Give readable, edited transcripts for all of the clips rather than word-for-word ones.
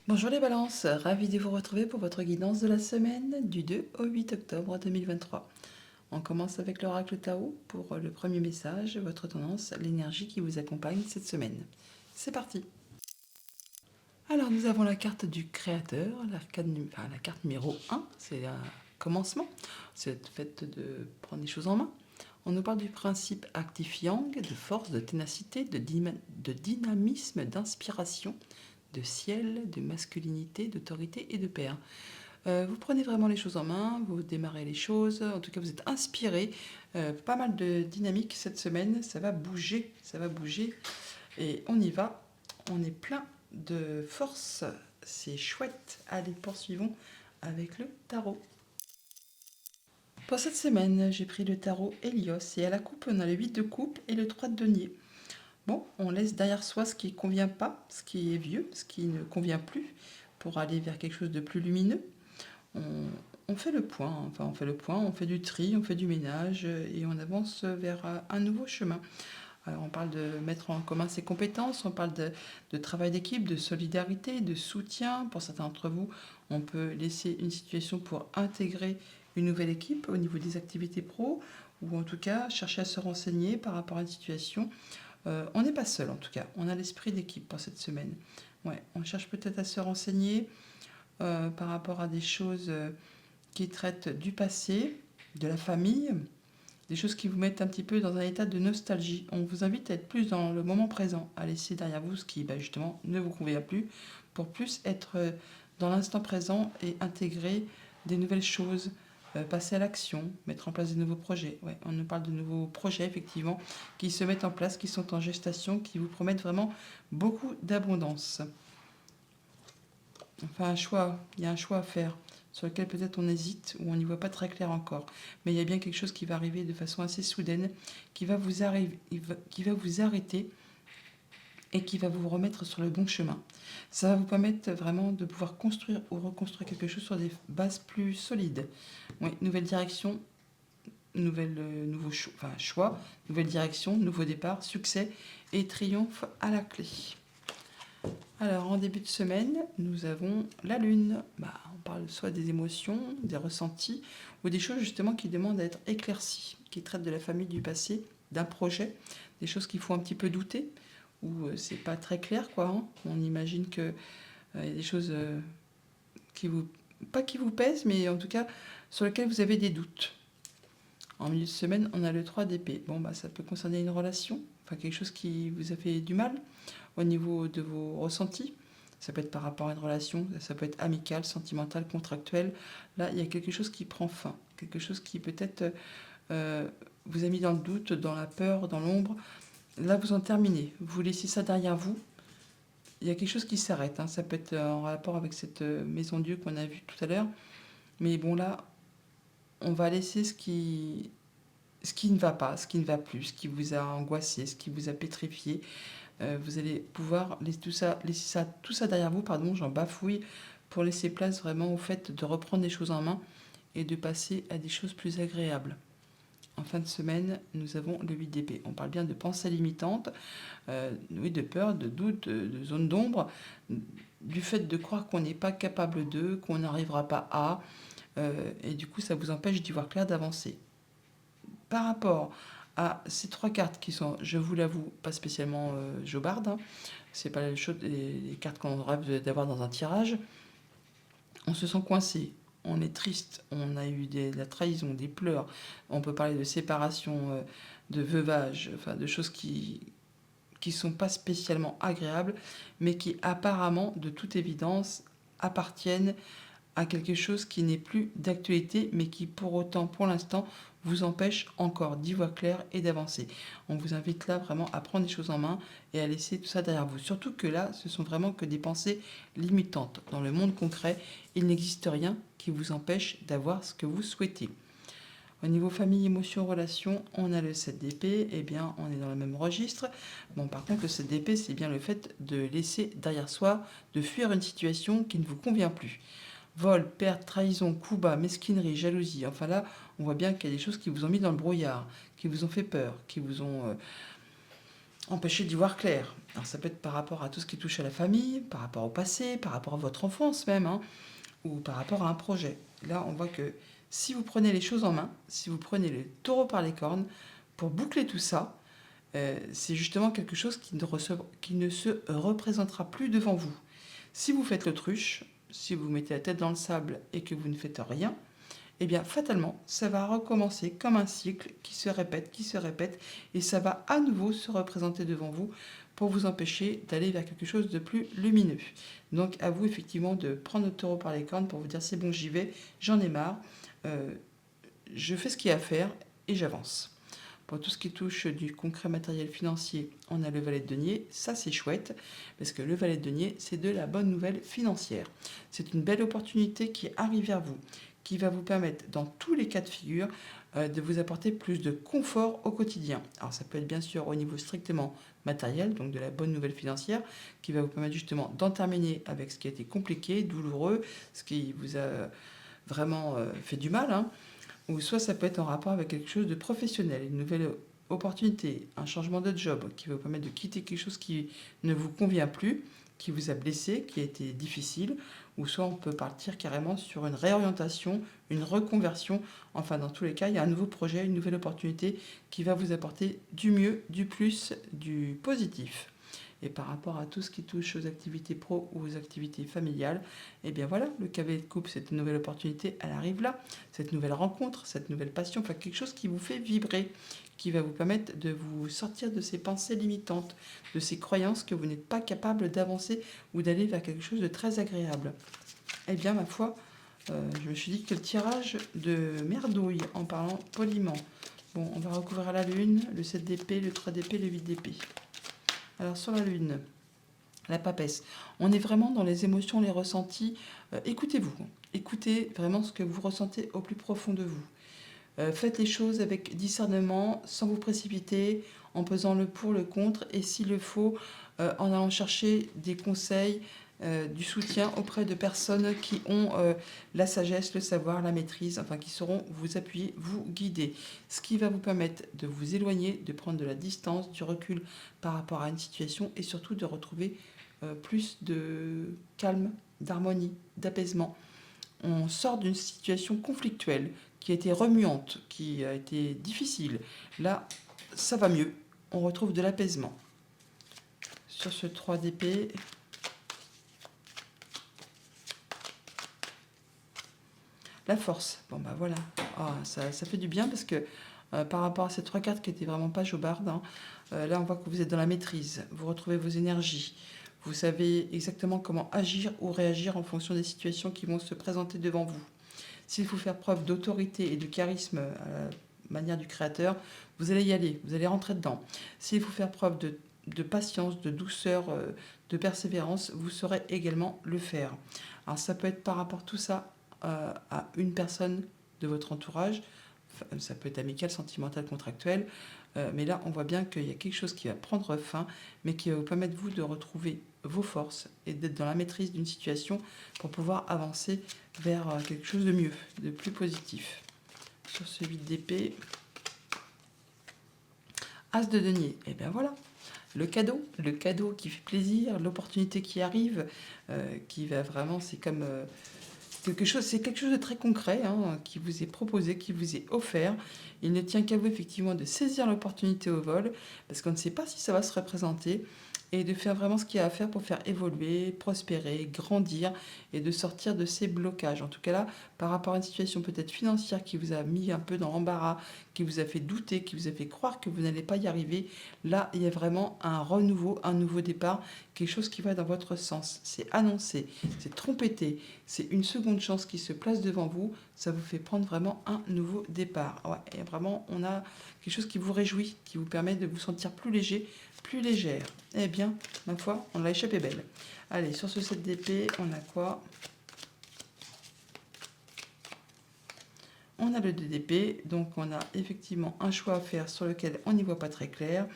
Bonjour les balances, ravi de vous retrouver pour votre guidance de la semaine du 2 au 8 octobre 2023. On commence avec l'oracle Tao pour le premier message, votre tendance, l'énergie qui vous accompagne cette semaine. C'est parti. Alors nous avons la carte du créateur, la carte numéro 1, c'est un commencement, c'est le fait de prendre les choses en main. On nous parle du principe actif-yang, de force, de ténacité, de dynamisme, d'inspiration, de ciel, de masculinité, d'autorité et de paix. Vous prenez vraiment les choses en main, vous démarrez les choses, en tout cas vous êtes inspiré, pas mal de dynamique cette semaine, ça va bouger et on y va, on est plein de force, c'est chouette. Allez, poursuivons avec le tarot. Pour cette semaine, j'ai pris le tarot Hélios et à la coupe, on a le 8 de coupe et le 3 de denier. Bon, on laisse derrière soi ce qui ne convient pas, ce qui est vieux, ce qui ne convient plus, pour aller vers quelque chose de plus lumineux. On, on fait le point, on fait du tri, on fait du ménage et on avance vers un nouveau chemin. Alors on parle de mettre en commun ses compétences, on parle de travail d'équipe, de solidarité, de soutien. Pour certains d'entre vous, on peut laisser une situation pour intégrer une nouvelle équipe au niveau des activités pro, ou en tout cas chercher à se renseigner par rapport à une situation. On n'est pas seul en tout cas, on a l'esprit d'équipe pour cette semaine. Ouais, on cherche peut-être à se renseigner par rapport à des choses qui traitent du passé, de la famille, des choses qui vous mettent un petit peu dans un état de nostalgie. On vous invite à être plus dans le moment présent, à laisser derrière vous ce qui justement ne vous convient plus, pour plus être dans l'instant présent et intégrer des nouvelles choses, passer à l'action, mettre en place de nouveaux projets. Ouais, on nous parle de nouveaux projets effectivement qui se mettent en place, qui sont en gestation, qui vous promettent vraiment beaucoup d'abondance. Enfin, il y a un choix à faire sur lequel peut-être on hésite ou on n'y voit pas très clair encore. Mais il y a bien quelque chose qui va arriver de façon assez soudaine, qui va vous arrêter et qui va vous remettre sur le bon chemin. Ça va vous permettre vraiment de pouvoir construire ou reconstruire quelque chose sur des bases plus solides. Oui, nouvelle direction, choix, nouvelle direction, nouveau départ, succès et triomphe à la clé. Alors, en début de semaine, nous avons la Lune. On parle soit des émotions, des ressentis, ou des choses justement qui demandent à être éclaircies, qui traitent de la famille, du passé, d'un projet, des choses qui font un petit peu douter, ou c'est pas très clair, quoi. On imagine que y a des choses pas qui vous pèsent, mais en tout cas sur lesquelles vous avez des doutes. En milieu de semaine, on a le 3 d'épée. Ça peut concerner une relation, enfin quelque chose qui vous a fait du mal au niveau de vos ressentis. Ça peut être par rapport à une relation, ça peut être amical, sentimental, contractuel. Là, il y a quelque chose qui prend fin, quelque chose qui peut-être vous a mis dans le doute, dans la peur, dans l'ombre. Là, vous en terminez. Vous laissez ça derrière vous. Il y a quelque chose qui s'arrête. Ça peut être en rapport avec cette maison Dieu qu'on a vue tout à l'heure. Mais bon, là, on va laisser ce qui ne va pas, ce qui ne va plus, ce qui vous a angoissé, ce qui vous a pétrifié. Vous allez pouvoir laisser tout ça derrière vous, j'en bafouille, pour laisser place vraiment au fait de reprendre les choses en main et de passer à des choses plus agréables. En fin de semaine, nous avons le 8 d'épée. On parle bien de pensées limitantes, oui, de peur, de doute, de zone d'ombre, du fait de croire qu'on n'est pas capable de, qu'on n'arrivera pas à, et du coup ça vous empêche d'y voir clair, d'avancer. Par rapport à ces trois cartes qui sont, je vous l'avoue, pas spécialement jobardes, c'est pas les cartes qu'on rêve d'avoir dans un tirage, on se sent coincé, on est triste, on a eu de la trahison, des pleurs, on peut parler de séparation, de veuvage, enfin de choses qui sont pas spécialement agréables, mais qui apparemment, de toute évidence, appartiennent à quelque chose qui n'est plus d'actualité, mais qui pour autant, pour l'instant, vous empêche encore d'y voir clair et d'avancer. On vous invite là vraiment à prendre les choses en main et à laisser tout ça derrière vous. Surtout que là, ce sont vraiment que des pensées limitantes. Dans le monde concret, il n'existe rien qui vous empêche d'avoir ce que vous souhaitez. Au niveau famille, émotions, relations, on a le 7 d'épée, eh bien on est dans le même registre. Par contre, le 7 d'épée, c'est bien le fait de laisser derrière soi, de fuir une situation qui ne vous convient plus. Vol, perte, trahison, coup bas, mesquinerie, jalousie. Enfin là, on voit bien qu'il y a des choses qui vous ont mis dans le brouillard, qui vous ont fait peur, qui vous ont empêcher d'y voir clair. Alors ça peut être par rapport à tout ce qui touche à la famille, par rapport au passé, par rapport à votre enfance même, hein, ou par rapport à un projet. Là, on voit que si vous prenez les choses en main, si vous prenez le taureau par les cornes, pour boucler tout ça, c'est justement quelque chose qui ne se représentera plus devant vous. Si vous faites l'autruche, si vous mettez la tête dans le sable et que vous ne faites rien, eh bien fatalement, ça va recommencer comme un cycle qui se répète, et ça va à nouveau se représenter devant vous pour vous empêcher d'aller vers quelque chose de plus lumineux. Donc à vous effectivement de prendre le taureau par les cornes pour vous dire c'est bon, j'y vais, j'en ai marre, euh, je fais ce qu'il y a à faire et j'avance. Pour tout ce qui touche du concret matériel financier, on a le valet de denier. Ça, c'est chouette, parce que le valet de denier, c'est de la bonne nouvelle financière. C'est une belle opportunité qui arrive vers vous, qui va vous permettre, dans tous les cas de figure, de vous apporter plus de confort au quotidien. Alors, ça peut être bien sûr au niveau strictement matériel, donc de la bonne nouvelle financière, qui va vous permettre justement d'en terminer avec ce qui a été compliqué, douloureux, ce qui vous a vraiment fait du mal, hein. Ou soit ça peut être en rapport avec quelque chose de professionnel, une nouvelle opportunité, un changement de job qui va vous permettre de quitter quelque chose qui ne vous convient plus, qui vous a blessé, qui a été difficile, ou soit on peut partir carrément sur une réorientation, une reconversion. Enfin, dans tous les cas, il y a un nouveau projet, une nouvelle opportunité qui va vous apporter du mieux, du plus, du positif. Et par rapport à tout ce qui touche aux activités pro ou aux activités familiales, eh bien voilà, le cavalier de coupe, cette nouvelle opportunité, elle arrive là, cette nouvelle rencontre, cette nouvelle passion, enfin quelque chose qui vous fait vibrer, qui va vous permettre de vous sortir de ces pensées limitantes, de ces croyances que vous n'êtes pas capable d'avancer ou d'aller vers quelque chose de très agréable. Eh bien, ma foi, je me suis dit que le tirage de merdouille, en parlant poliment. Bon, on va recouvrir la lune, le 7 d'épée, le 3 d'épée, le 8 d'épée. Alors sur la lune, la papesse, on est vraiment dans les émotions, les ressentis. Écoutez-vous, écoutez vraiment ce que vous ressentez au plus profond de vous. Faites les choses avec discernement, sans vous précipiter, en pesant le pour, le contre, et s'il le faut, en allant chercher des conseils, du soutien auprès de personnes qui ont la sagesse, le savoir, la maîtrise, enfin qui sauront vous appuyer, vous guider. Ce qui va vous permettre de vous éloigner, de prendre de la distance, du recul par rapport à une situation, et surtout de retrouver plus de calme, d'harmonie, d'apaisement. On sort d'une situation conflictuelle qui a été remuante, qui a été difficile. Là, ça va mieux. On retrouve de l'apaisement. Sur ce 3 d'épée, la force. Bon, bah voilà. Ah, ça fait du bien parce que par rapport à ces 3 cartes qui étaient vraiment pas jobardes, hein, là, on voit que vous êtes dans la maîtrise. Vous retrouvez vos énergies. Vous savez exactement comment agir ou réagir en fonction des situations qui vont se présenter devant vous. S'il faut faire preuve d'autorité et de charisme à la manière du créateur, vous allez y aller, vous allez rentrer dedans. S'il faut faire preuve de patience, de douceur, de persévérance, vous saurez également le faire. Alors ça peut être par rapport à tout ça à une personne de votre entourage, ça peut être amical, sentimental, contractuel, mais là on voit bien qu'il y a quelque chose qui va prendre fin, mais qui va vous permettre vous de retrouver vos forces et d'être dans la maîtrise d'une situation pour pouvoir avancer vers quelque chose de mieux, de plus positif. Sur ce 8 d'épée, As de denier, et bien voilà, le cadeau qui fait plaisir, l'opportunité qui arrive, qui va vraiment, c'est comme c'est quelque chose de très concret, hein, qui vous est proposé, qui vous est offert. Il ne tient qu'à vous effectivement de saisir l'opportunité au vol, parce qu'on ne sait pas si ça va se représenter, et de faire vraiment ce qu'il y a à faire pour faire évoluer, prospérer, grandir, et de sortir de ces blocages. En tout cas là, par rapport à une situation peut-être financière qui vous a mis un peu dans l'embarras, qui vous a fait douter, qui vous a fait croire que vous n'allez pas y arriver, là, il y a vraiment un renouveau, un nouveau départ, quelque chose qui va dans votre sens. C'est annoncé, c'est trompetté, c'est une seconde chance qui se place devant vous, ça vous fait prendre vraiment un nouveau départ. Ouais, et vraiment, on a quelque chose qui vous réjouit, qui vous permet de vous sentir plus léger, plus légère. Eh bien, ma foi, on l'a échappé belle. Allez, sur ce 7 d'épée, on a quoi? On a le 2 d'épée, donc on a effectivement un choix à faire sur lequel on n'y voit pas très clair.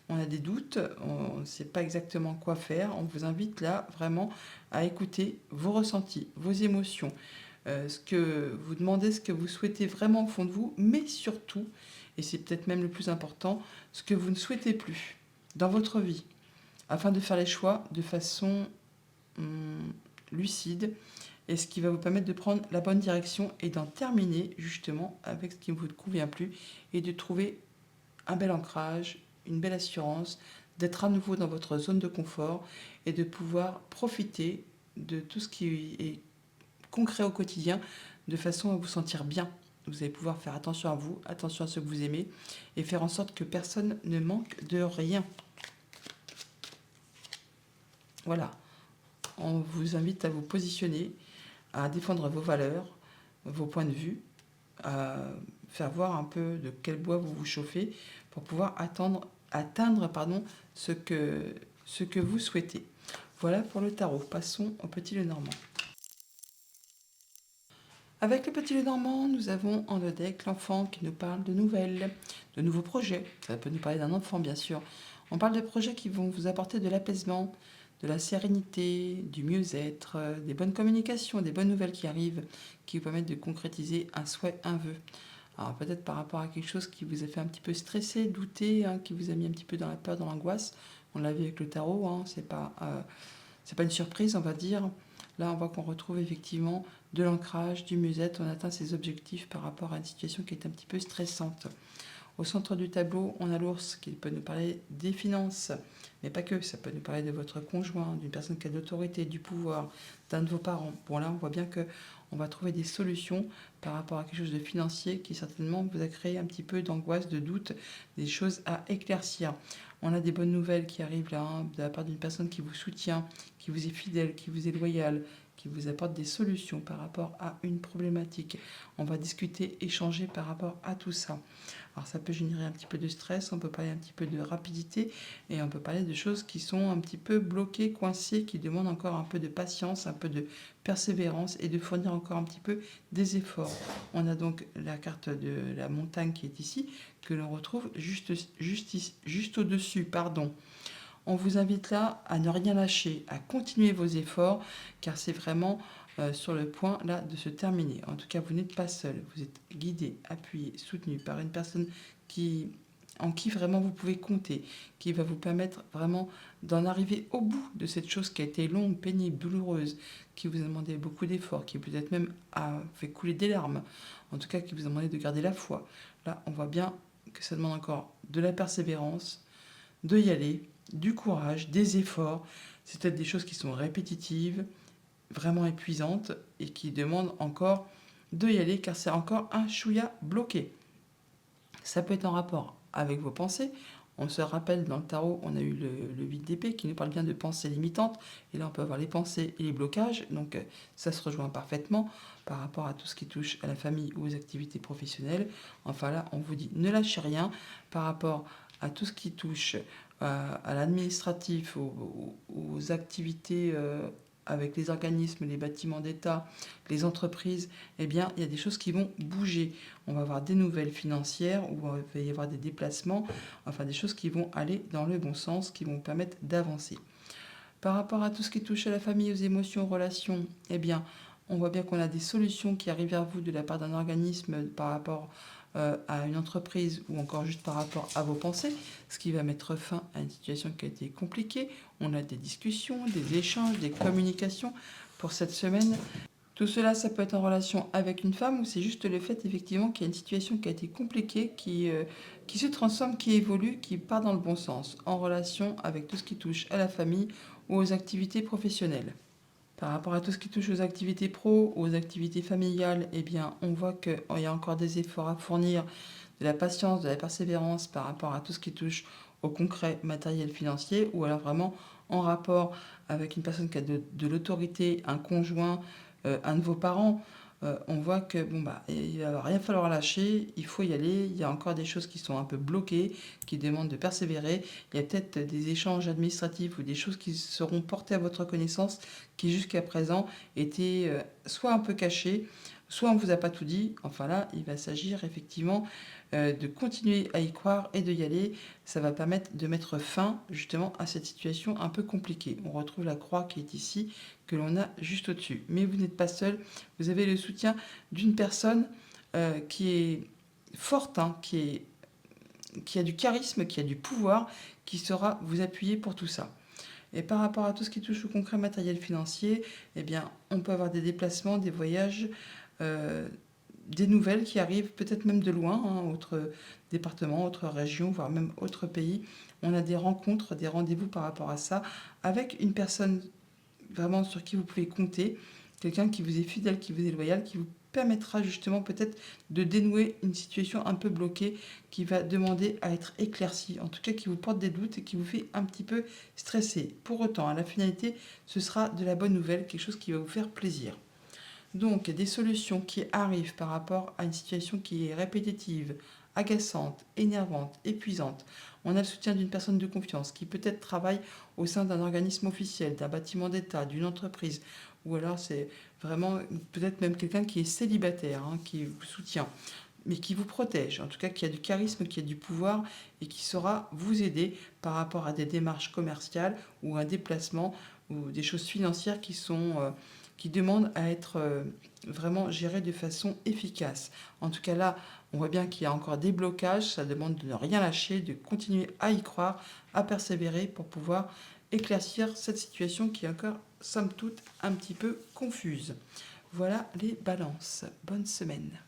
On a des doutes, on ne sait pas exactement quoi faire. On vous invite là vraiment à écouter vos ressentis, vos émotions, ce que vous demandez, ce que vous souhaitez vraiment au fond de vous, mais surtout, et c'est peut-être même le plus important, ce que vous ne souhaitez plus. dans votre vie, afin de faire les choix de façon lucide, et ce qui va vous permettre de prendre la bonne direction et d'en terminer justement avec ce qui ne vous convient plus et de trouver un bel ancrage, une belle assurance, d'être à nouveau dans votre zone de confort et de pouvoir profiter de tout ce qui est concret au quotidien de façon à vous sentir bien. Vous allez pouvoir faire attention à vous, attention à ceux que vous aimez et faire en sorte que personne ne manque de rien. Voilà, on vous invite à vous positionner, à défendre vos valeurs, vos points de vue, à faire voir un peu de quel bois vous vous chauffez pour pouvoir atteindre ce que vous souhaitez. Voilà pour le tarot. Passons au petit Lenormand. Avec le petit Lenormand, nous avons en le deck l'enfant qui nous parle de nouvelles, de nouveaux projets. Ça peut nous parler d'un enfant, bien sûr. On parle de projets qui vont vous apporter de l'apaisement, de la sérénité, du mieux-être, des bonnes communications, des bonnes nouvelles qui arrivent, qui vous permettent de concrétiser un souhait, un vœu. Alors peut-être par rapport à quelque chose qui vous a fait un petit peu stresser, douter, qui vous a mis un petit peu dans la peur, dans l'angoisse. On l'a vu avec le tarot, c'est pas une surprise, on va dire. Là, on voit qu'on retrouve effectivement de l'ancrage, du mieux-être, on atteint ses objectifs par rapport à une situation qui est un petit peu stressante. Au centre du tableau, on a l'ours qui peut nous parler des finances, mais pas que, ça peut nous parler de votre conjoint, d'une personne qui a de l'autorité, du pouvoir, d'un de vos parents. Bon là, on voit bien que on va trouver des solutions par rapport à quelque chose de financier qui certainement vous a créé un petit peu d'angoisse, de doute, des choses à éclaircir. On a des bonnes nouvelles qui arrivent là, de la part d'une personne qui vous soutient, qui vous est fidèle, qui vous est loyale, qui vous apporte des solutions par rapport à une problématique. On va discuter, échanger par rapport à tout ça. Alors ça peut générer un petit peu de stress, on peut parler un petit peu de rapidité et on peut parler de choses qui sont un petit peu bloquées, coincées, qui demandent encore un peu de patience, un peu de persévérance et de fournir encore un petit peu des efforts. On a donc la carte de la montagne qui est ici, que l'on retrouve juste au-dessus, pardon. On vous invite là à ne rien lâcher, à continuer vos efforts, car c'est vraiment sur le point là de se terminer. En tout cas, vous n'êtes pas seul, vous êtes guidé, appuyé, soutenu par une personne en qui vraiment vous pouvez compter, qui va vous permettre vraiment d'en arriver au bout de cette chose qui a été longue, pénible, douloureuse, qui vous a demandé beaucoup d'efforts, qui peut-être même a fait couler des larmes, en tout cas qui vous a demandé de garder la foi. Là, on voit bien que ça demande encore de la persévérance, de y aller, du courage, des efforts. C'est peut-être des choses qui sont répétitives, vraiment épuisantes et qui demandent encore de y aller car c'est encore un chouïa bloqué. Ça peut être en rapport avec vos pensées. On se rappelle dans le tarot, on a eu le 8 d'épée qui nous parle bien de pensées limitantes. Et là, on peut avoir les pensées et les blocages. Donc, ça se rejoint parfaitement par rapport à tout ce qui touche à la famille ou aux activités professionnelles. Enfin là, on vous dit ne lâchez rien par rapport à tout ce qui touche à l'administratif, aux activités avec les organismes, les bâtiments d'État, les entreprises, eh bien, il y a des choses qui vont bouger. On va avoir des nouvelles financières, ou il va y avoir des déplacements, enfin des choses qui vont aller dans le bon sens, qui vont permettre d'avancer. Par rapport à tout ce qui touche à la famille, aux émotions, aux relations, eh bien, on voit bien qu'on a des solutions qui arrivent vers vous de la part d'un organisme par rapport à une entreprise ou encore juste par rapport à vos pensées, ce qui va mettre fin à une situation qui a été compliquée. On a des discussions, des échanges, des communications pour cette semaine. Tout cela, ça peut être en relation avec une femme ou c'est juste le fait effectivement qu'il y a une situation qui a été compliquée, qui se transforme, qui évolue, qui part dans le bon sens, en relation avec tout ce qui touche à la famille ou aux activités professionnelles. Par rapport à tout ce qui touche aux activités pro, aux activités familiales, eh bien, on voit qu'il y a encore des efforts à fournir, de la patience, de la persévérance par rapport à tout ce qui touche au concret matériel financier ou alors vraiment en rapport avec une personne qui a de l'autorité, un conjoint, un de vos parents. On voit que il va rien falloir lâcher, il faut y aller. Il y a encore des choses qui sont un peu bloquées, qui demandent de persévérer. Il y a peut-être des échanges administratifs ou des choses qui seront portées à votre connaissance qui jusqu'à présent étaient soit un peu cachées, soit on ne vous a pas tout dit. Enfin là, il va s'agir effectivement de continuer à y croire et de y aller. Ça va permettre de mettre fin justement à cette situation un peu compliquée. On retrouve la croix qui est ici, que l'on a juste au-dessus. Mais vous n'êtes pas seul, vous avez le soutien d'une personne qui est forte, qui qui a du charisme, qui a du pouvoir, qui saura vous appuyer pour tout ça. Et par rapport à tout ce qui touche au concret matériel financier, eh bien, on peut avoir des déplacements, des voyages, euh, des nouvelles qui arrivent, peut-être même de loin, hein, autres départements, autres régions, voire même autres pays. On a des rencontres, des rendez-vous par rapport à ça, avec une personne vraiment sur qui vous pouvez compter, quelqu'un qui vous est fidèle, qui vous est loyal, qui vous permettra justement peut-être de dénouer une situation un peu bloquée qui va demander à être éclaircie, en tout cas qui vous porte des doutes et qui vous fait un petit peu stresser. Pour autant, à la finalité, ce sera de la bonne nouvelle, quelque chose qui va vous faire plaisir. Donc, des solutions qui arrivent par rapport à une situation qui est répétitive, agaçante, énervante, épuisante. On a le soutien d'une personne de confiance qui peut-être travaille au sein d'un organisme officiel, d'un bâtiment d'État, d'une entreprise, ou alors c'est vraiment peut-être même quelqu'un qui est célibataire, hein, qui vous soutient, mais qui vous protège, en tout cas qui a du charisme, qui a du pouvoir et qui saura vous aider par rapport à des démarches commerciales ou un déplacement ou des choses financières qui demandent à être vraiment gérées de façon efficace. En tout cas là, on voit bien qu'il y a encore des blocages, ça demande de ne rien lâcher, de continuer à y croire, à persévérer pour pouvoir éclaircir cette situation qui est encore, somme toute, un petit peu confuse. Voilà les balances. Bonne semaine.